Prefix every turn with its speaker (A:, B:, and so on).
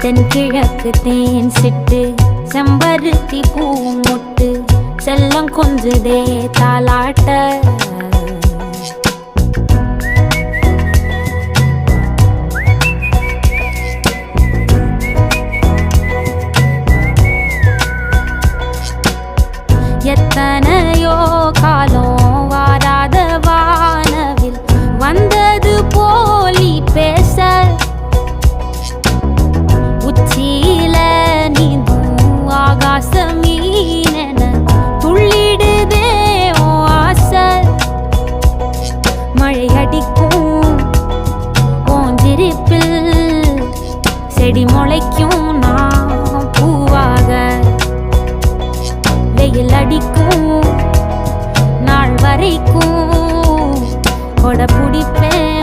A: தென்கிழக்கு தேன் சிட்டு செம்பருத்தி பூ முட்டு செல்லம் கொஞ்சுதே தாலாட்ட எத்தனையோ காலம் வாராத வானவில் வந்தது போலி பேச உச்சியில நீந்தும் ஆகாச மீனென துள்ளிடுதே ஓ ஆசை மழை அடிக்கும் ஓஞ்சிருப்பில் செடி முளைக்கும் நான் பூவாக வெயில் அடிக்கும் நாள் வரைக்கும் கொடை பிடிப்பேன்